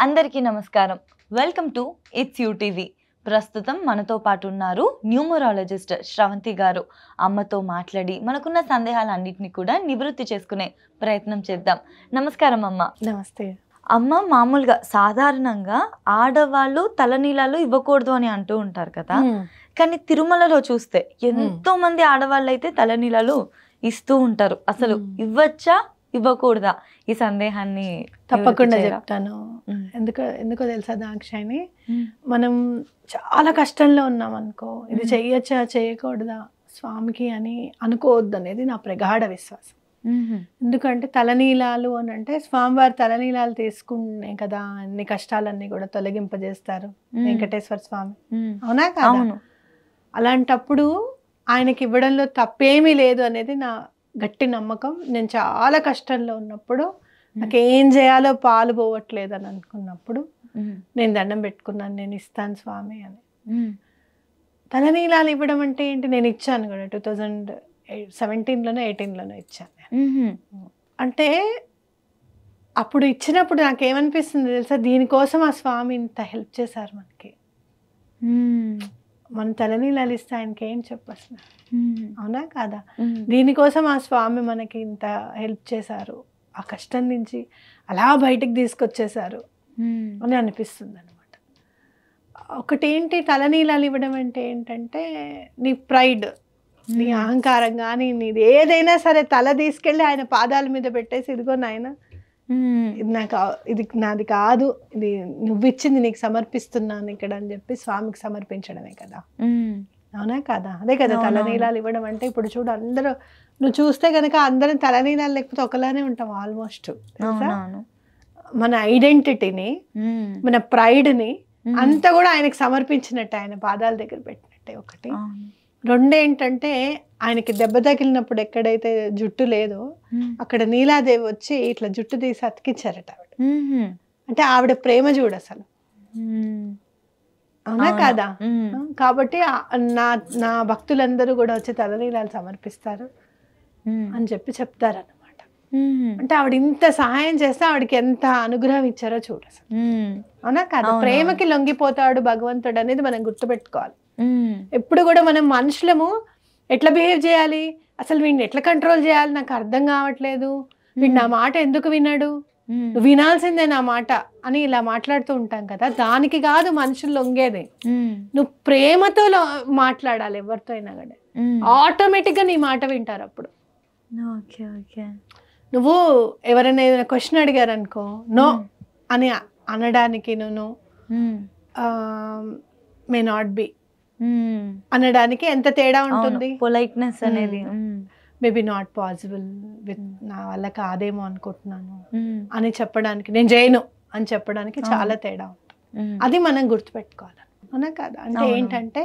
అందరికీ నమస్కారం. Welcome to it's you TV. ప్రస్తుతం మనతో పాటు ఉన్నారు న్యూమరాలజిస్ట్ శ్రవంతి గారు. అమ్మతో మాట్లాడి మనకున్న సందేహాలన్నింటినీ కూడా నివృత్తి చేసుకునే ప్రయత్నం చేద్దాం. నమస్కారం అమ్మ. నమస్తే అమ్మ, మామూలుగా సాధారణంగా ఆడవాళ్ళు తలనీలాలు ఇవ్వకూడదు అని అంటూ ఉంటారు కదా. కానీ తిరుమలలో చూస్తే ఎంతో మంది ఆడవాళ్ళు అయితే తలనీలాలు ఇస్తూ ఉంటారు. అసలు ఇవ్వచ్చా ఇవ్వకూడదా? ఈ సందేహాన్ని తప్పకుండా చెప్తాను. ఎందుకో తెలుసా దాక్షాయిని, మనం చాలా కష్టంలో ఉన్నాం అనుకో, ఇది చెయ్యొచ్చా చేయకూడదా స్వామికి అని అనుకోవద్దు అనేది నా ప్రగాఢ విశ్వాసం. ఎందుకంటే తలనీలాలు అని అంటే స్వామివారి తలనీలాలు తీసుకునే కదా అన్ని కష్టాలన్నీ కూడా తొలగింపజేస్తారు వెంకటేశ్వర స్వామి, అవునా కాదా? అలాంటప్పుడు ఆయనకి ఇవ్వడంలో తప్పేమీ లేదు అనేది నా గట్టి నమ్మకం. నేను చాలా కష్టంలో ఉన్నప్పుడు నాకేం చేయాలో పాలు పోవట్లేదు అని అనుకున్నప్పుడు నేను దండం పెట్టుకున్నాను, నేను ఇస్తాను స్వామి అని. తలనీలాలు ఇవ్వడం అంటే ఏంటి? నేను ఇచ్చాను కూడా 2017లోనో 18లోనో ఇచ్చాను. అంటే అప్పుడు ఇచ్చినప్పుడు నాకేమనిపిస్తుంది తెలుసా, దీనికోసం ఆ స్వామి ఇంత హెల్ప్ చేశారు మనకి. మన తలనీలాలు ఇస్తే ఆయనకి ఏం చెప్పచ్చు, అవునా కాదా? దీనికోసం ఆ స్వామి మనకి ఇంత హెల్ప్ చేశారు, ఆ కష్టం నుంచి అలా బయటికి తీసుకొచ్చేసారు అని అనిపిస్తుంది అనమాట. ఒకటి ఏంటి, తలనీలాలు ఇవ్వడం అంటే ఏంటంటే నీ ప్రైడ్, నీ అహంకారం కానీ నీది ఏదైనా సరే తల తీసుకెళ్ళి ఆయన పాదాల మీద పెట్టేసి, ఇదిగో నాయన ఇది నాది కాదు, ఇది నువ్వు ఇచ్చింది నీకు సమర్పిస్తున్నాను ఇక్కడ అని చెప్పి స్వామికి సమర్పించడమే కదా, అవునా కాదా? అదే కదా తలనీలాలు ఇవ్వడం అంటే. ఇప్పుడు చూడు, అందరూ నువ్వు చూస్తే కనుక అందరం తలనీలాలు లేకపోతే ఒకలానే ఉంటాం ఆల్మోస్ట్. మన ఐడెంటిటీని, మన ప్రైడ్ని అంతా కూడా ఆయనకి సమర్పించినట్టే, ఆయన పాదాల దగ్గర పెట్టినట్టే ఒకటి. రెండేంటంటే, ఆయనకి దెబ్బ తగిలినప్పుడు ఎక్కడైతే జుట్టు లేదో అక్కడ నీలాదేవి వచ్చి ఇట్లా జుట్టు తీసి అతికించారట ఆవిడ. అంటే ఆవిడ ప్రేమ చూడు అసలు, అవునా కాదా? కాబట్టి నా భక్తులందరూ కూడా వచ్చి తలనీలాలు సమర్పిస్తారు అని చెప్తారన్నమాట. అంటే ఆవిడ ఇంత సహాయం చేస్తే ఆవిడకి ఎంత అనుగ్రహం ఇచ్చారో చూడు అసలు, అవునా కాదా? ప్రేమకి లొంగిపోతాడు భగవంతుడు అనేది మనం గుర్తుపెట్టుకోవాలి. ఎప్పుడు కూడా మనం మనుషులము ఎట్లా బిహేవ్ చేయాలి, అసలు వీడిని ఎట్లా కంట్రోల్ చేయాలి నాకు అర్థం కావట్లేదు, వీడు నా మాట ఎందుకు విన్నాడు, నువ్వు వినాల్సిందే నా మాట అని ఇలా మాట్లాడుతూ ఉంటాం కదా. దానికి కాదు మనుషులు లొంగేది, నువ్వు ప్రేమతో మాట్లాడాలి ఎవరితో అయినా కానీ, ఆటోమేటిక్గా నీ మాట వింటారు. అప్పుడు నువ్వు ఎవరైనా ఏదైనా క్వశ్చన్ అడిగారు అనుకో, నో అని అనడానికి, నువ్వు మే నాట్ బి అనడానికి ఎంత తేడా ఉంటుంది. పొలైట్నెస్ అనేది మేబీ నాట్ పాసిబుల్, విత్ నా వల్ల కాదేమో అనుకుంటున్నాను అని చెప్పడానికి, నేను చేయను అని చెప్పడానికి చాలా తేడా ఉంటుంది. అది మనం గుర్తుపెట్టుకోవాలి, అవునా కాదు? అంటే ఏంటంటే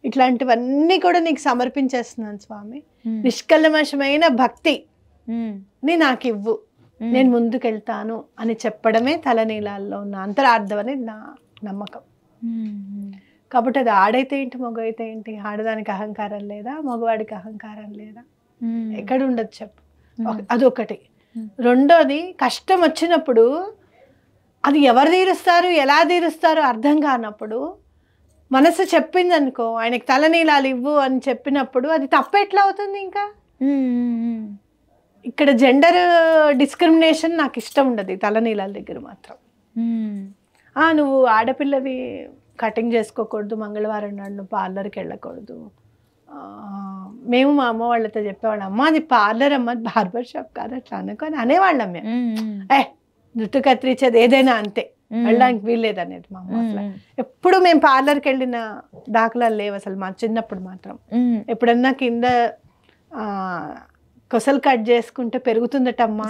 ఇట్లాంటివన్నీ కూడా నీకు సమర్పించేస్తున్నాను స్వామి, నిష్కల్మషమైన భక్తి ని నాకు ఇవ్వు, నేను ముందుకెళ్తాను అని చెప్పడమే తలనీలాల్లో ఉన్న అంతరార్థం అనేది నా నమ్మకం. కాబట్టి అది ఆడైతే ఏంటి, మగ అయితే ఏంటి, ఆడదానికి అహంకారం లేదా, మగవాడికి అహంకారం లేదా, ఎక్కడ ఉండదు చెప్పు. అదొకటి. రెండోది, కష్టం వచ్చినప్పుడు అది ఎవరు తీరుస్తారు, ఎలా తీరుస్తారు అర్థం కానప్పుడు మనసు చెప్పింది అనుకో, ఆయనకి తలనీలాలు ఇవ్వు అని చెప్పినప్పుడు అది తప్పు ఎట్లా అవుతుంది? ఇంకా ఇక్కడ జెండర్ డిస్క్రిమినేషన్ నాకు ఇష్టం ఉండదు ఈ తలనీలాల దగ్గర మాత్రం. నువ్వు ఆడపిల్లవి కటింగ్ చేసుకోకూడదు, మంగళవారం నాడు నువ్వు పార్లర్కి వెళ్ళకూడదు. మేము మా అమ్మ వాళ్ళతో చెప్పేవాళ్ళం, అమ్మ అది పార్లర్ అమ్మ, బార్బర్ షాప్ కాదు అట్లా అనుకొని అనేవాళ్ళం మేము. జుట్టు కత్తిరించేది ఏదైనా అంతే, వెళ్ళడానికి వీల్లేదు అనేది మా అమ్మ. అసలు ఎప్పుడు మేము పార్లర్కి వెళ్ళిన దాఖలాలు లేవు అసలు మా చిన్నప్పుడు మాత్రం. ఎప్పుడన్నా కింద కొసలు కట్ చేసుకుంటే పెరుగుతుందటమ్మా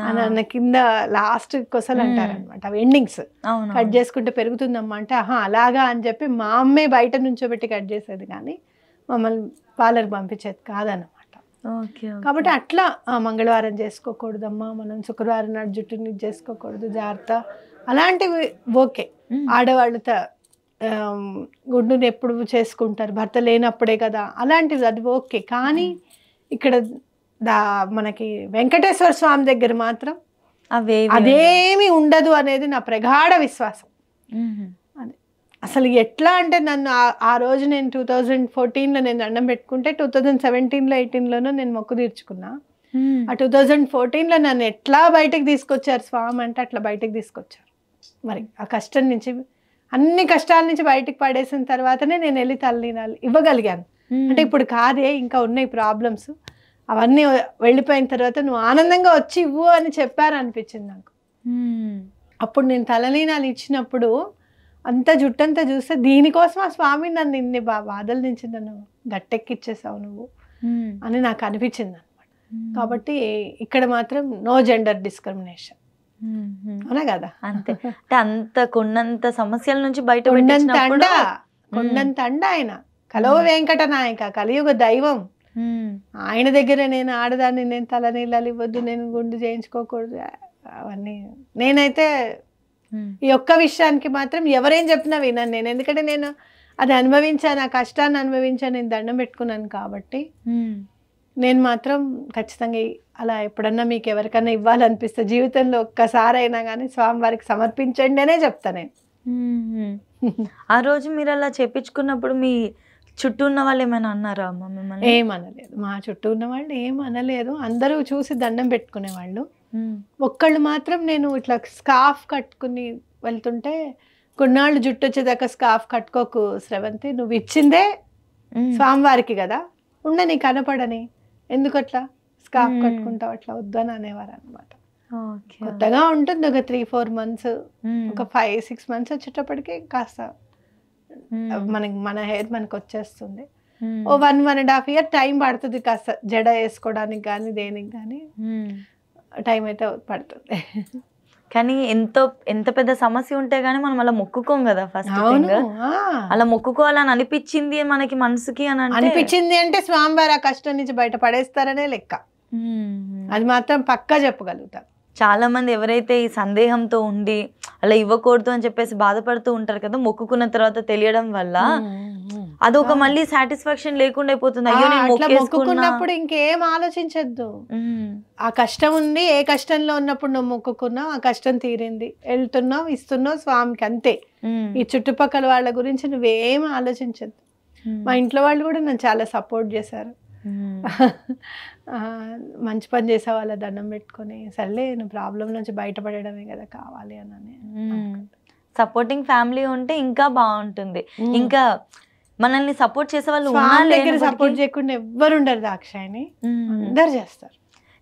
అని అన్న, కింద లాస్ట్ కొసలు అంటారనమాట, అవి ఎండింగ్స్ కట్ చేసుకుంటే పెరుగుతుందమ్మా అంటే, అలాగా అని చెప్పి మా అమ్మే బయట నుంచోబెట్టి కట్ చేసేది, కానీ మమ్మల్ని పార్లర్కి పంపించేది కాదన్నమాట. కాబట్టి అట్లా మంగళవారం చేసుకోకూడదమ్మా, మనం శుక్రవారం నాడు జుట్టుని చేసుకోకూడదు, జాగ్రత్త అలాంటివి ఓకే. ఆడవాళ్ళతో గుడ్డుని ఎప్పుడు చేసుకుంటారు, భర్త లేనప్పుడే కదా, అలాంటివి అది ఓకే. కానీ ఇక్కడ మనకి వెంకటేశ్వర స్వామి దగ్గర మాత్రం అదేమి ఉండదు అనేది నా ప్రగాఢ విశ్వాసం. అది అసలు ఎట్లా అంటే నన్ను ఆ రోజు నేను 2014లో నేను దండం పెట్టుకుంటే 2017లో 18లోనో నేను మొక్కు తీర్చుకున్నా. ఆ 2014లో నన్ను ఎట్లా బయటకు తీసుకొచ్చారు స్వామి అంటే అట్లా బయటకు తీసుకొచ్చారు. మరి ఆ కష్టం నుంచి, అన్ని కష్టాల నుంచి బయటకు పడేసిన తర్వాతనే నేను వెళ్ళి తల్లినాలు ఇవ్వగలిగాను. అంటే ఇప్పుడు కాదే, ఇంకా ఉన్నాయి ప్రాబ్లమ్స్, అవన్నీ వెళ్ళిపోయిన తర్వాత నువ్వు ఆనందంగా వచ్చి ఇవ్వు అని చెప్పారు అనిపించింది నాకు. అప్పుడు నేను తలనీనాలు ఇచ్చినప్పుడు అంత జుట్టంతా చూస్తే దీనికోసం ఆ స్వామి నన్ను ఇన్ని బాధల నుంచి నన్ను గట్టెక్కిచ్చేసావు నువ్వు అని నాకు అనిపించింది అనమాట. కాబట్టి ఇక్కడ మాత్రం నో జెండర్ డిస్క్రిమినేషన్, అవునా కదా? అంతే. అంత కొన్నంత సమస్యల నుంచి బయట కొండంత అండ ఆయన కలవ వెంకట నాయక, కలియుగ దైవం. ఆయన దగ్గర నేను ఆడదాన్ని, నేను తలనీళ్ళు ఇవ్వద్దు, నేను గుండు చేయించుకోకూడదు, అవన్నీ నేనైతే ఈ ఒక్క విషయానికి మాత్రం ఎవరేం చెప్పినా విన్నాను నేను. ఎందుకంటే నేను అది అనుభవించాను, ఆ కష్టాన్ని అనుభవించాను, నేను దండం పెట్టుకున్నాను. కాబట్టి నేను మాత్రం ఖచ్చితంగా అలా ఎప్పుడన్నా మీకు ఎవరికన్నా ఇవ్వాలనిపిస్తే జీవితంలో ఒక్కసారైనా కానీ స్వామివారికి సమర్పించండి అనే చెప్తా నేను. ఆ రోజు మీరు అలా చెప్పించుకున్నప్పుడు మీ చుట్టూ ఉన్న వాళ్ళు ఏమైనా అన్నారా అమ్మ మిమ్మల్ని? ఏమనలేదు, మా చుట్టూ ఉన్న వాళ్ళు ఏమనలేదు. అందరూ చూసి దండం పెట్టుకునేవాళ్ళు. ఒక్కళ్ళు మాత్రం నేను ఇట్లా స్కార్ఫ్ కట్టుకుని వెళ్తుంటే, కొన్నాళ్ళు జుట్టు వచ్చేదాకా స్కార్ఫ్ కట్టుకోకు శ్రవంతి, నువ్వు ఇచ్చిందే స్వామివారికి కదా, ఉండ నీ కనపడని, ఎందుకు అట్లా స్కార్ఫ్ కట్టుకుంటావు, అట్లా వద్దని అనేవారు అనమాట. కొత్తగా ఉంటుంది, ఒక 3-4 months, ఒక 5-6 months వచ్చేటప్పటికి కాస్త మన హెయిర్ మనకు వచ్చేస్తుంది. ఓ 1-1.5 year టైం పడుతుంది కాస్త జడ వేసుకోవడానికి కానీ దేనికి కానీ టైం అయితే పడుతుంది. కానీ ఎంత పెద్ద సమస్య ఉంటే గానీ మనం అలా మొక్కుకోం కదా. ఫస్ట్ అలా మొక్కుకోవాలని అనిపించింది మనకి మనసుకి అని అనిపించింది అంటే స్వామివారి ఆ కష్టం నుంచి బయట పడేస్తారనే లెక్క. అది మాత్రం పక్కా చెప్పగలుగుతారు. చాలా మంది ఎవరైతే ఈ సందేహంతో ఉండి అలా ఇవ్వకూడదు అని చెప్పేసి బాధపడుతూ ఉంటారు కదా, మొక్కుకున్న తర్వాత తెలియడం వల్ల అదొక మళ్ళీ సాటిస్ఫాక్షన్ లేకుండా అయిపోతుంది. అయ్యో నేను మొక్కుకున్నప్పుడు ఇంకేం ఆలోచించద్దు. ఆ కష్టం ఉంది, ఏ కష్టంలో ఉన్నప్పుడు నువ్వు మొక్కుకున్నావు, ఆ కష్టం తీరింది, వెళ్తున్నావు, ఇస్తున్నావు స్వామికి, అంతే. ఈ చుట్టుపక్కల వాళ్ళ గురించి నువ్వేం ఆలోచించద్దు. మా ఇంట్లో వాళ్ళు కూడా నన్ను చాలా సపోర్ట్ చేశారు. మంచి పని చేసే వాళ్ళ దండం పెట్టుకొని, సర్లే నువ్వు ప్రాబ్లం నుంచి బయటపడడమే కదా కావాలి అని. సపోర్టింగ్ ఫ్యామిలీ ఉంటే ఇంకా బాగుంటుంది. ఇంకా మనల్ని సపోర్ట్ చేసే వాళ్ళు సపోర్ట్ చేయకుండా ఎవ్వరు ఉండరు దాక్షాయిని, అందరు చేస్తారు.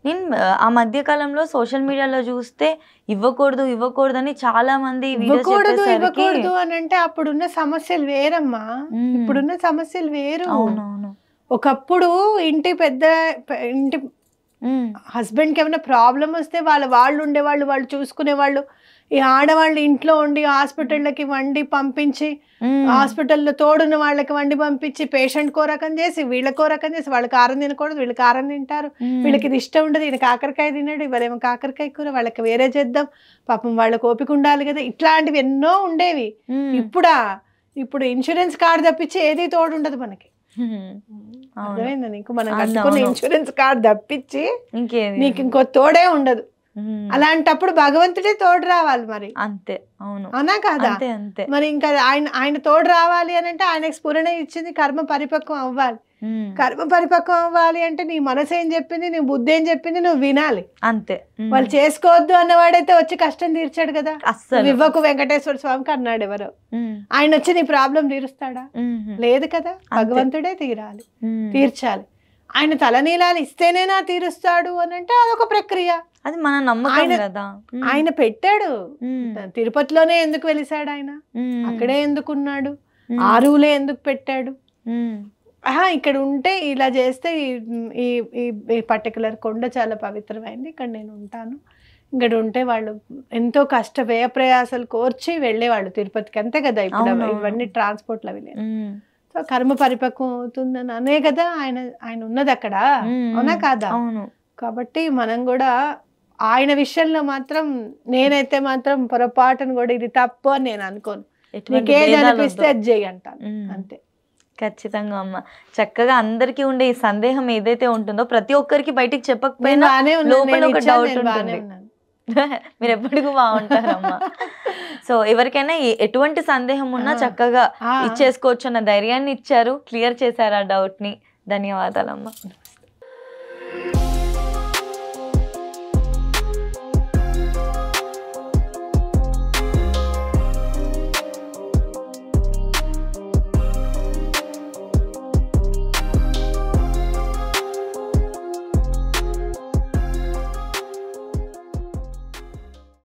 నేను ఆ మధ్య కాలంలో సోషల్ మీడియాలో చూస్తే ఇవ్వకూడదు అని చాలా మంది ఇవ్వకూడదు అని అంటే అప్పుడున్న సమస్యలు వేరమ్మా, ఇప్పుడున్న సమస్యలు వేరు. అవునవును. ఒకప్పుడు ఇంటి హస్బెండ్కి ఏమైనా ప్రాబ్లం వస్తే వాళ్ళు ఉండేవాళ్ళు, వాళ్ళు చూసుకునేవాళ్ళు. ఈ ఆడవాళ్ళు ఇంట్లో ఉండి హాస్పిటళ్ళకి వండి పంపించి, హాస్పిటల్లో తోడున్న వాళ్ళకి వండి పంపించి, పేషెంట్కో రకం చేసి, వీళ్ళకో రకం చేసి, వాళ్ళు కారం తినకూడదు, వీళ్ళు కారం తింటారు, వీళ్ళకి ఇది ఇష్టం ఉండదు, ఈయన కాకరకాయ తిన్నాడు, ఇవాళేమో కాకరకాయ కూర, వాళ్ళకి వేరే చేద్దాం, పాపం వాళ్ళకి ఓపిక ఉండాలి కదా, ఇట్లాంటివి ఎన్నో ఉండేవి. ఇప్పుడు ఇన్సూరెన్స్ కార్డు తప్పించి ఏది తోడు ఉండదు మనకి. అర్థమైందా నీకు? మనం కట్టుకున్న ఇన్సూరెన్స్ కార్డు తప్పించి నీకు ఇంకో తోడే ఉండదు. అలాంటప్పుడు భగవంతుడే తోడు రావాలి మరి, అంతే. అవును, అవునా కాదా? మరి ఇంకా ఆయన తోడు రావాలి అని అంటే ఆయనకు స్ఫురణ ఇచ్చింది కర్మ పరిపక్వం అవ్వాలి. కర్మ పరిపక్వం అవ్వాలి అంటే నీ మనసు ఏం చెప్పింది, నీ బుద్ధి ఏం చెప్పింది నువ్వు వినాలి, అంతే. వాళ్ళు చేసుకోవద్దు అన్నవాడైతే వచ్చి కష్టం తీర్చాడు కదా, అసలు ఇవ్వకు వెంకటేశ్వర స్వామికి అన్నాడు ఎవరో. ఆయన వచ్చి నీ ప్రాబ్లం తీరుస్తాడా? లేదు కదా, భగవంతుడే తీర్చాలి. ఆయన తలనీలాలు ఇస్తేనేనా తీరుస్తాడు అని అంటే అదొక ప్రక్రియ, అది మన నమ్మకం కదా. ఆయన పెట్టాడు, తిరుపతిలోనే ఎందుకు వెలిసాడు ఆయన, అక్కడే ఎందుకున్నాడు, ఆరువులే ఎందుకు పెట్టాడు, ఇక్కడ ఉంటే ఇలా చేస్తే ఈ పర్టికులర్ కొండ చాలా పవిత్రమైంది, ఇక్కడ నేను ఉంటాను, ఇక్కడ ఉంటే వాళ్ళు ఎంతో వ్యయ ప్రయాసాలు కోర్చి వెళ్ళేవాళ్ళు తిరుపతికి, అంతే కదా. ఇప్పుడు ఇవన్నీ ట్రాన్స్పోర్ట్లు అవి లేదు. సో కర్మ పరిపక్వం అవుతుందని అనే కదా ఆయన ఉన్నది అక్కడ, అవునా కాదా? కాబట్టి మనం కూడా ఆయన విషయంలో మాత్రం నేనైతే మాత్రం పొరపాటును కూడా ఇది తప్పు అని నేను అనుకోను. నీకేది అనిపిస్తే అది చేయి అంటాను, అంతే. ఖచ్చితంగా అమ్మ, చక్కగా అందరికీ ఉండే ఈ సందేహం ఏదైతే ఉంటుందో ప్రతి ఒక్కరికి బయటికి చెప్పకపోయినా లోపల ఒక డౌట్ ఉంటుంది. మీరు ఎప్పటికీ బాగుంటారమ్మా. సో ఎవరికైనా ఎటువంటి సందేహం ఉన్నా చక్కగా ఇచ్చేసుకోవచ్చు అన్న ధైర్యాన్ని ఇచ్చారు, క్లియర్ చేశారు ఆ డౌట్ ని. ధన్యవాదాలమ్మా.